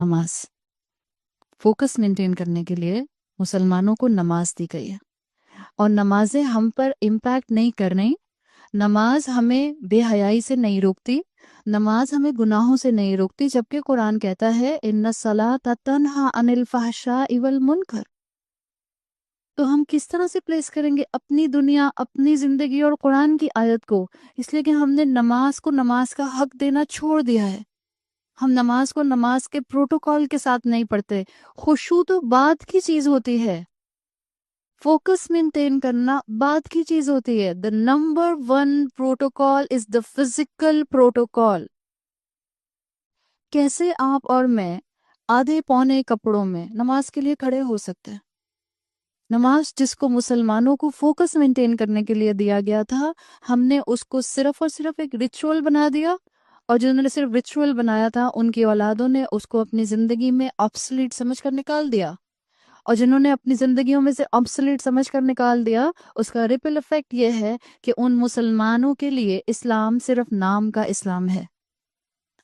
नमाज। Focus maintain करने के लिए मुसलमानों को नमाज दी गई है और नमाजें हम पर इम्पैक्ट नहीं कर रही। नमाज हमें बेहयाई से नहीं रोकती, नमाज हमें गुनाहों से नहीं रोकती, जबकि कुरान कहता है इन्ना सलात तन्हा अनिल फहशाइ वल मुनकर। तो हम किस तरह से प्लेस करेंगे अपनी दुनिया, अपनी जिंदगी और कुरान की आयत को? इसलिए कि हमने नमाज को नमाज का हक देना छोड़ दिया है। हम नमाज को नमाज के प्रोटोकॉल के साथ नहीं पढ़ते। खुशू तो बात की चीज होती है, फोकस मेंटेन करना बात की चीज होती है। The number one protocol is the physical protocol. कैसे आप और मैं आधे पौने कपड़ों में नमाज के लिए खड़े हो सकते हैं? नमाज जिसको मुसलमानों को फोकस मेंटेन करने के लिए दिया गया था, हमने उसको सिर्फ और सिर्फ एक रिचुअल बना दिया, और जिन्होंने सिर्फ रिचुअल बनाया था उनकी औलादों ने उसको अपनी जिंदगी में ऑब्सोलीट समझकर निकाल दिया। और जिन्होंने अपनी जिंदगियों में से ऑब्सोलीट समझकर निकाल दिया, उसका रिपल इफेक्ट ये है कि उन मुसलमानों के लिए इस्लाम सिर्फ नाम का इस्लाम है,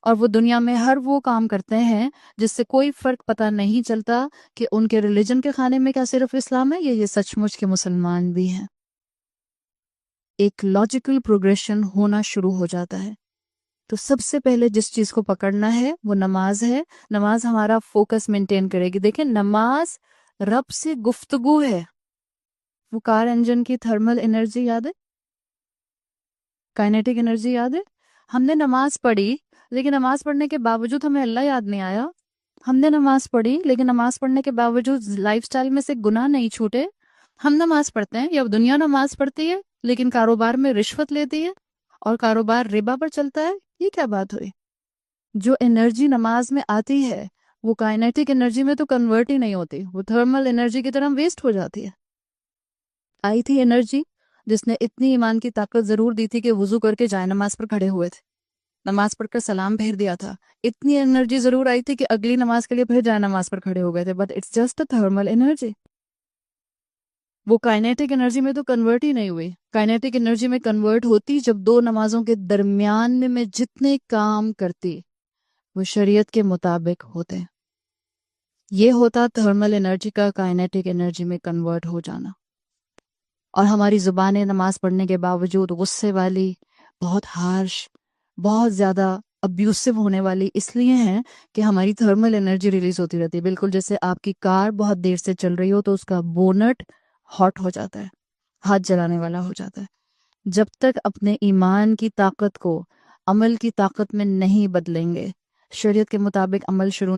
और वो दुनिया में हर वो काम करते हैं जिससे कोई फर्क पता नहीं चलता कि उनके रिलीजन के खाने में क्या सिर्फ इस्लाम है या ये सचमुच के मुसलमान भी हैं। एक लॉजिकल प्रोग्रेशन होना शुरू हो जाता है। तो सबसे पहले जिस चीज को पकड़ना है वो नमाज है। नमाज हमारा फोकस मेंटेन करेगी। देखिए, नमाज रब से गुफ्तगू है। वो कार इंजन की थर्मल एनर्जी याद है, काइनेटिक एनर्जी याद है? हमने नमाज पढ़ी, लेकिन नमाज पढ़ने के बावजूद हमें अल्लाह याद नहीं आया। हमने नमाज पढ़ी, लेकिन नमाज पढ़ने के बावजूद लाइफस्टाइल में से गुनाह नहीं छूटे। हम नमाज पढ़ते हैं, या दुनिया नमाज पढ़ती है लेकिन कारोबार में रिश्वत लेती है और कारोबार रिबा पर चलता है। ये क्या बात हुई? जो एनर्जी नमाज में आती है वो काइनेटिक एनर्जी में तो कन्वर्ट ही नहीं होती, वो थर्मल एनर्जी की तरह वेस्ट हो जाती है। आई थी एनर्जी जिसने इतनी ईमान की ताकत जरूर दी थी कि वुजू करके जाए नमाज पर खड़े हुए थे, नमाज पढ़कर सलाम भेज दिया था। इतनी एनर्जी जरूर आई थी कि अगली नमाज के लिए फिर जाए नमाज पर खड़े हो गए थे, but it's just a thermal energy. वो काइनेटिक एनर्जी में तो कन्वर्ट ही नहीं हुई। काइनेटिक एनर्जी में कन्वर्ट होती जब दो नमाजों के दरमियान में मैं जितने काम करती वो शरीयत के मुताबिक होते। ये होता थर्मल एनर्जी का काइनेटिक एनर्जी में कन्वर्ट हो जाना। और हमारी जुबानें नमाज पढ़ने के बावजूद गुस्से वाली, बहुत हार्श, बहुत ज़्यादा अब्यूसिव होने वाली इसलिए हैं कि हमारी थर्मल एनर्जी रिलीज होती रहती है। बिल्कुल जैसे आपकी कार बहुत देर से चल रही हो तो उसका बोनट हॉट हो जाता है, हाथ जलाने वाला हो जाता है। जब तक अपने ईमान की ताकत को अमल की ताकत में नहीं बदलेंगे, शरीयत के मुताबिक अमल शुरू